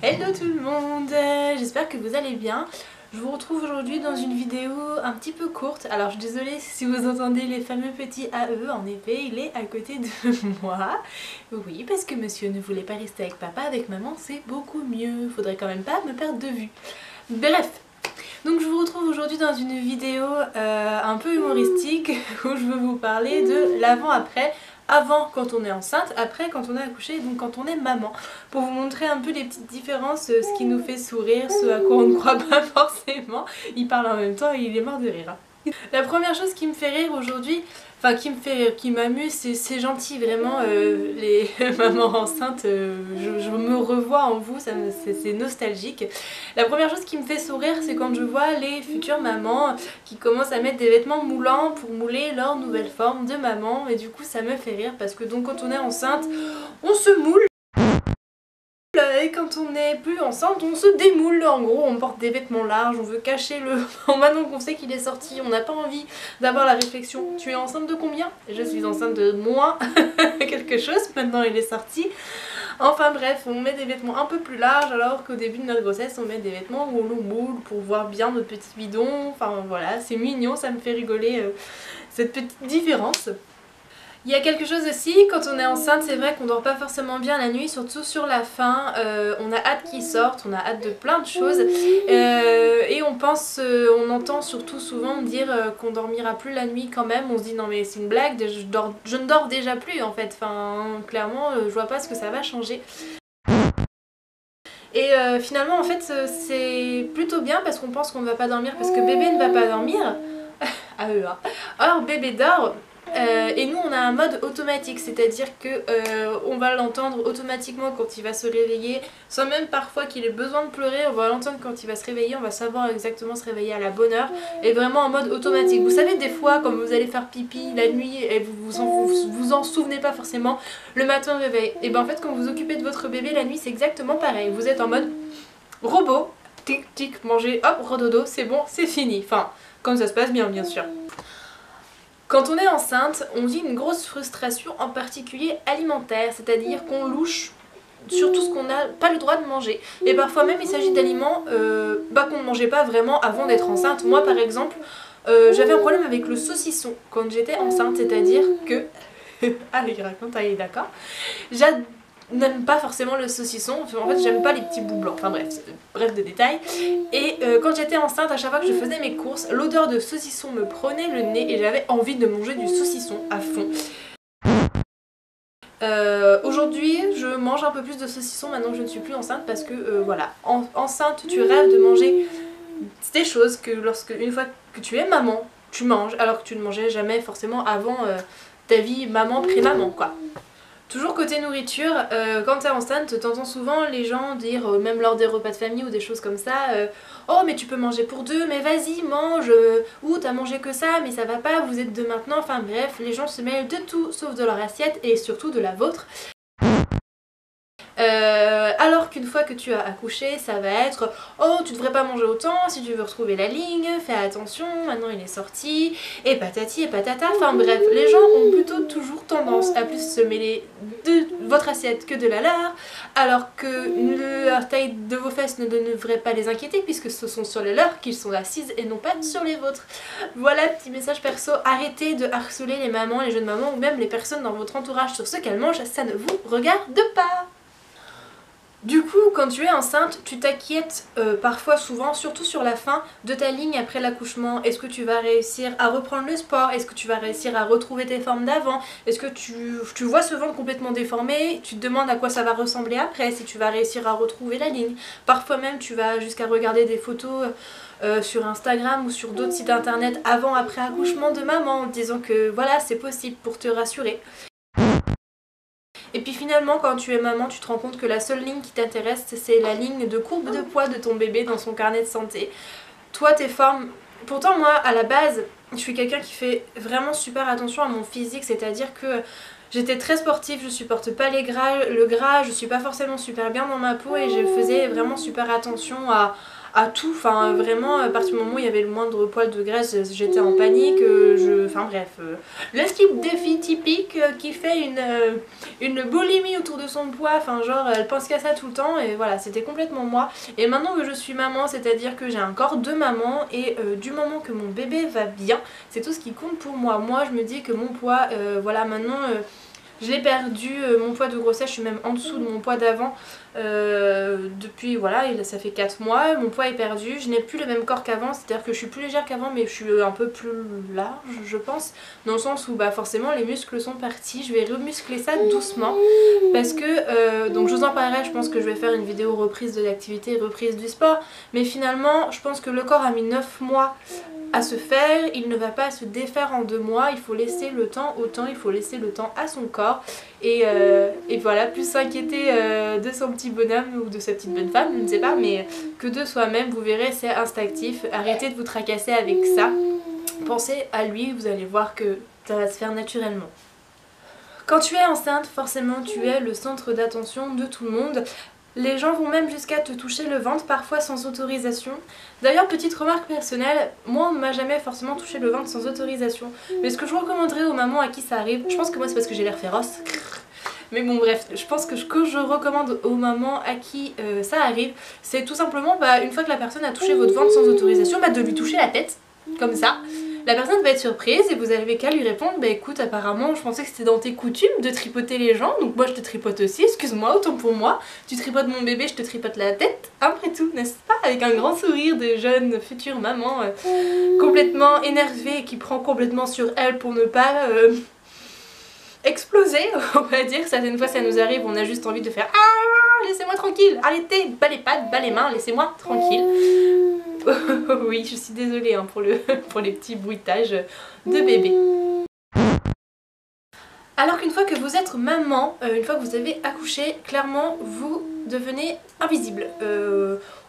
Hello tout le monde, j'espère que vous allez bien. Je vous retrouve aujourd'hui dans une vidéo un petit peu courte. Alors je suis désolée si vous entendez les fameux petits AE, en effet il est à côté de moi. Oui, parce que monsieur ne voulait pas rester avec papa, avec maman c'est beaucoup mieux. Faudrait quand même pas me perdre de vue. Bref, donc je vous retrouve aujourd'hui dans une vidéo un peu humoristique où je veux vous parler de l'avant-après. Avant quand on est enceinte, après quand on est accouché, donc quand on est maman. Pour vous montrer un peu les petites différences, ce qui nous fait sourire, ce à quoi on ne croit pas forcément. Il parle en même temps et il est mort de rire. La première chose qui me fait rire aujourd'hui, enfin qui me fait rire, qui m'amuse, c'est gentil vraiment, les mamans enceintes, je me revois en vous, c'est nostalgique. La première chose qui me fait sourire, c'est quand je vois les futures mamans qui commencent à mettre des vêtements moulants pour mouler leur nouvelle forme de maman, et du coup ça me fait rire parce que donc quand on est enceinte, on se moule. Et quand on n'est plus enceinte, on se démoule. En gros, on porte des vêtements larges, on veut cacher le... Maintenant qu'on sait qu'il est sorti, on n'a pas envie d'avoir la réflexion. Tu es enceinte de combien? Je suis enceinte de moins quelque chose, maintenant il est sorti. Enfin bref, on met des vêtements un peu plus larges alors qu'au début de notre grossesse, on met des vêtements où on nous moule pour voir bien notre petit bidon. Enfin voilà, c'est mignon, ça me fait rigoler cette petite différence. Il y a quelque chose aussi, quand on est enceinte, c'est vrai qu'on dort pas forcément bien la nuit, surtout sur la fin. On a hâte qu'ils sortent, on a hâte de plein de choses. Et on pense, on entend surtout souvent dire qu'on dormira plus la nuit quand même. On se dit non mais c'est une blague, je ne dors déjà plus en fait. Enfin, clairement, je vois pas ce que ça va changer. Et finalement en fait c'est plutôt bien parce qu'on pense qu'on ne va pas dormir parce que bébé ne va pas dormir. Ah eux hein. Or bébé dort. Et nous on a un mode automatique, c'est-à-dire que on va l'entendre automatiquement quand il va se réveiller, sans même parfois qu'il ait besoin de pleurer, on va l'entendre quand il va se réveiller, on va savoir exactement se réveiller à la bonne heure, et vraiment en mode automatique. Vous savez des fois quand vous allez faire pipi la nuit et vous en souvenez pas forcément, le matin réveil, et ben en fait quand vous vous occupez de votre bébé la nuit c'est exactement pareil, vous êtes en mode robot, tic tic, manger, hop, redodo, c'est bon, c'est fini, enfin quand ça se passe bien sûr. Quand on est enceinte, on vit une grosse frustration, en particulier alimentaire, c'est-à-dire qu'on louche sur tout ce qu'on n'a pas le droit de manger. Et parfois même il s'agit d'aliments qu'on ne mangeait pas vraiment avant d'être enceinte. Moi par exemple, j'avais un problème avec le saucisson quand j'étais enceinte, c'est-à-dire que... ah il raconte, ah il est d'accord. N'aime pas forcément le saucisson, en fait j'aime pas les petits bouts blancs, enfin bref de détails. Et quand j'étais enceinte, à chaque fois que je faisais mes courses, l'odeur de saucisson me prenait le nez et j'avais envie de manger du saucisson à fond. Aujourd'hui je mange un peu plus de saucisson maintenant que je ne suis plus enceinte parce que voilà, enceinte tu rêves de manger des choses que une fois que tu es maman, tu manges alors que tu ne mangeais jamais forcément avant ta vie maman pré-maman quoi. Toujours côté nourriture, quand t'es enceinte, t'entends souvent les gens dire, même lors des repas de famille ou des choses comme ça, oh mais tu peux manger pour deux, mais vas-y mange, ou t'as mangé que ça, mais ça va pas, vous êtes deux maintenant, enfin bref, les gens se mêlent de tout sauf de leur assiette et surtout de la vôtre. Alors qu'une fois que tu as accouché, ça va être oh tu devrais pas manger autant si tu veux retrouver la ligne, fais attention, maintenant il est sorti, et patati et patata, enfin bref, les gens ont plutôt toujours tendance à plus se mêler de votre assiette que de la leur, alors que la taille de vos fesses ne devrait pas les inquiéter puisque ce sont sur les leurs qu'ils sont assises et non pas sur les vôtres. Voilà, petit message perso, arrêtez de harceler les mamans, les jeunes mamans ou même les personnes dans votre entourage sur ce qu'elles mangent, ça ne vous regarde pas. Du coup, quand tu es enceinte, tu t'inquiètes parfois, souvent, surtout sur la fin de ta ligne après l'accouchement. Est-ce que tu vas réussir à reprendre le sport? Est-ce que tu vas réussir à retrouver tes formes d'avant? Est-ce que tu vois ce ventre complètement déformé? Tu te demandes à quoi ça va ressembler après, si tu vas réussir à retrouver la ligne. Parfois même, tu vas jusqu'à regarder des photos sur Instagram ou sur d'autres sites internet avant-après accouchement de maman, en te disant que voilà, c'est possible pour te rassurer. Et puis finalement quand tu es maman tu te rends compte que la seule ligne qui t'intéresse c'est la ligne de courbe de poids de ton bébé dans son carnet de santé. Toi tes formes... Pourtant moi à la base je suis quelqu'un qui fait vraiment super attention à mon physique, c'est-à-dire que j'étais très sportive, je supporte pas le gras, je suis pas forcément super bien dans ma peau et je faisais vraiment super attention à à tout, enfin vraiment à partir du moment où il y avait le moindre poil de graisse j'étais en panique, enfin bref, le type de fille typique qui fait une boulimie autour de son poids, enfin genre elle pense qu'à ça tout le temps et voilà c'était complètement moi. Et maintenant que je suis maman, c'est à dire que j'ai un corps de maman et du moment que mon bébé va bien, c'est tout ce qui compte pour moi. Moi je me dis que mon poids, voilà maintenant... je l'ai perdu, mon poids de grossesse, je suis même en dessous de mon poids d'avant depuis, voilà, ça fait 4 mois, mon poids est perdu, je n'ai plus le même corps qu'avant, c'est-à-dire que je suis plus légère qu'avant mais je suis un peu plus large je pense, dans le sens où bah forcément les muscles sont partis, je vais remuscler ça doucement parce que, donc je vous en parlerai, je pense que je vais faire une vidéo reprise de l'activité, reprise du sport, mais finalement je pense que le corps a mis 9 mois à se faire, il ne va pas se défaire en 2 mois, il faut laisser le temps au temps, il faut laisser le temps à son corps et voilà, plus s'inquiéter de son petit bonhomme ou de sa petite bonne femme, je ne sais pas, mais que de soi-même, vous verrez c'est instinctif, arrêtez de vous tracasser avec ça, pensez à lui, vous allez voir que ça va se faire naturellement. Quand tu es enceinte, forcément tu es le centre d'attention de tout le monde. Les gens vont même jusqu'à te toucher le ventre, parfois sans autorisation. D'ailleurs, petite remarque personnelle, moi on ne m'a jamais forcément touché le ventre sans autorisation. Mais ce que je recommanderais aux mamans à qui ça arrive, je pense que moi c'est parce que j'ai l'air féroce. Mais bon bref, je pense que ce que je recommande aux mamans à qui ça arrive, c'est tout simplement une fois que la personne a touché votre ventre sans autorisation, de lui toucher la tête, comme ça. La personne va être surprise et vous avez qu'à lui répondre bah écoute apparemment je pensais que c'était dans tes coutumes de tripoter les gens donc moi je te tripote aussi, excuse-moi autant pour moi, tu tripotes mon bébé je te tripote la tête, après tout n'est-ce pas, avec un grand sourire de jeune future maman complètement énervée et qui prend complètement sur elle pour ne pas exploser on va dire, certaines fois ça nous arrive, on a juste envie de faire ah laissez-moi tranquille, arrêtez, bas les pattes, bas les mains, laissez-moi tranquille. Oui, je suis désolée hein, pour les petits bruitages de bébé. Alors qu'une fois que vous êtes maman, une fois que vous avez accouché, clairement vous devenez invisible.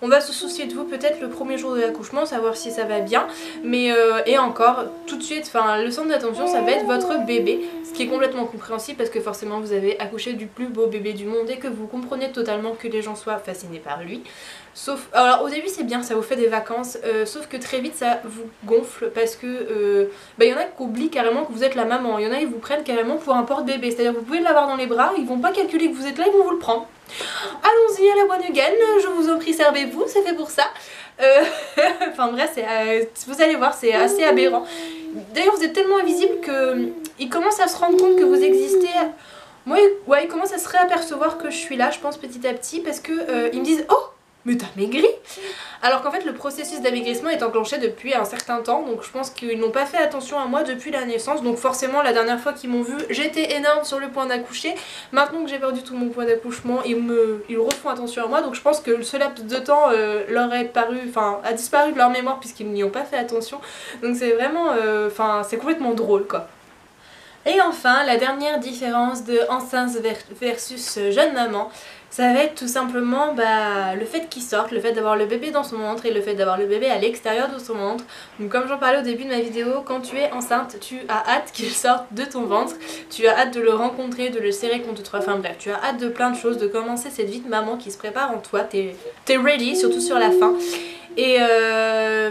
On va se soucier de vous peut-être le premier jour de l'accouchement, savoir si ça va bien, mais et encore, tout de suite, le centre d'attention ça va être votre bébé, ce qui est complètement compréhensible parce que forcément vous avez accouché du plus beau bébé du monde et que vous comprenez totalement que les gens soient fascinés par lui. Sauf, alors au début c'est bien, ça vous fait des vacances, sauf que très vite ça vous gonfle parce que y en a qui oublient carrément que vous êtes la maman, il y en a qui vous prennent carrément pour un porte-bébé, c'est-à-dire vous pouvez l'avoir dans les bras, ils vont pas calculer que vous êtes là, ils vont vous le prendre. Allons-y à la bonne gaine, je vous en prie servez-vous, c'est fait pour ça. Enfin bref, vous allez voir, c'est assez aberrant. D'ailleurs vous êtes tellement invisible qu'ils commencent à se rendre compte que vous existez. Moi, ouais, ils commencent à se réapercevoir que je suis là, je pense petit à petit, parce que ils me disent oh mais t'as maigri. Alors qu'en fait le processus d'amaigrissement est enclenché depuis un certain temps, donc je pense qu'ils n'ont pas fait attention à moi depuis la naissance, donc forcément la dernière fois qu'ils m'ont vu j'étais énorme sur le point d'accoucher. Maintenant que j'ai perdu tout mon poids d'accouchement ils refont attention à moi, donc je pense que ce laps de temps leur est paru, a disparu de leur mémoire puisqu'ils n'y ont pas fait attention, donc c'est vraiment, c'est complètement drôle quoi. Et enfin, la dernière différence de enceinte versus jeune maman, ça va être tout simplement le fait qu'il sorte, le fait d'avoir le bébé dans son ventre et le fait d'avoir le bébé à l'extérieur de son ventre. Donc comme j'en parlais au début de ma vidéo, quand tu es enceinte, tu as hâte qu'il sorte de ton ventre, tu as hâte de le rencontrer, de le serrer contre toi, enfin bref, tu as hâte de plein de choses, de commencer cette vie de maman qui se prépare en toi, t'es ready, surtout sur la fin. Et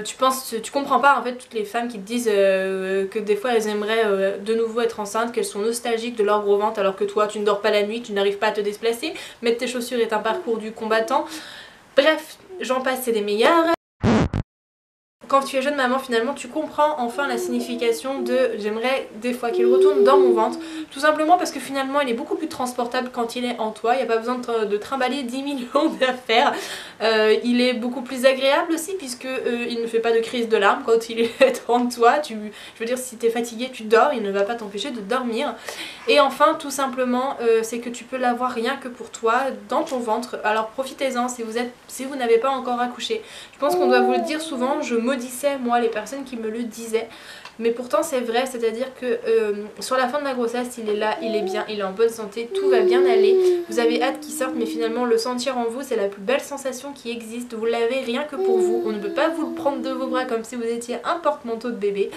tu comprends pas en fait toutes les femmes qui te disent que des fois elles aimeraient de nouveau être enceintes, qu'elles sont nostalgiques de leur gros ventre alors que toi tu ne dors pas la nuit, tu n'arrives pas à te déplacer, mettre tes chaussures est un parcours du combattant. Bref, j'en passe, c'est des meilleurs. Quand tu es jeune maman finalement tu comprends enfin la signification de j'aimerais des fois qu'il retourne dans mon ventre, tout simplement parce que finalement il est beaucoup plus transportable quand il est en toi, il n'y a pas besoin de trimballer 10 millions d'affaires, il est beaucoup plus agréable aussi puisque il ne fait pas de crise de larmes quand il est en toi, je veux dire si tu es fatigué tu dors, il ne va pas t'empêcher de dormir. Et enfin tout simplement c'est que tu peux l'avoir rien que pour toi dans ton ventre, alors profitez-en si vous n'avez pas encore accouché. Je pense qu'on doit vous le dire souvent, je maudissais moi les personnes qui me le disaient, mais pourtant c'est vrai, c'est-à-dire que sur la fin de la grossesse il est là, il est bien, il est en bonne santé, tout va bien aller, vous avez hâte qu'il sorte mais finalement le sentir en vous c'est la plus belle sensation qui existe, vous l'avez rien que pour vous, on ne peut pas vous le prendre de vos bras comme si vous étiez un porte-manteau de bébé.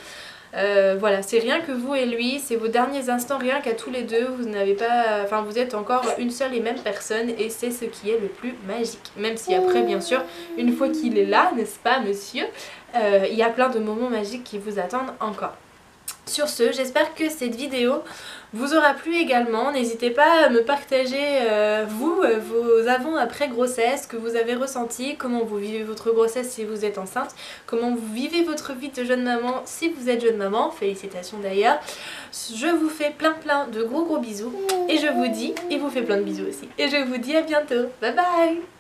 Voilà, c'est rien que vous et lui, c'est vos derniers instants, rien qu'à tous les deux, vous n'avez pas, enfin vous êtes encore une seule et même personne et c'est ce qui est le plus magique. Même si après bien sûr, une fois qu'il est là, n'est-ce pas monsieur, il y a plein de moments magiques qui vous attendent encore. Sur ce, j'espère que cette vidéo vous aura plu également. N'hésitez pas à me partager vos avant-après grossesse, que vous avez ressenti, comment vous vivez votre grossesse si vous êtes enceinte, comment vous vivez votre vie de jeune maman si vous êtes jeune maman, félicitations d'ailleurs. Je vous fais plein de gros bisous et je vous dis, il vous fait plein de bisous aussi, et je vous dis à bientôt, bye bye.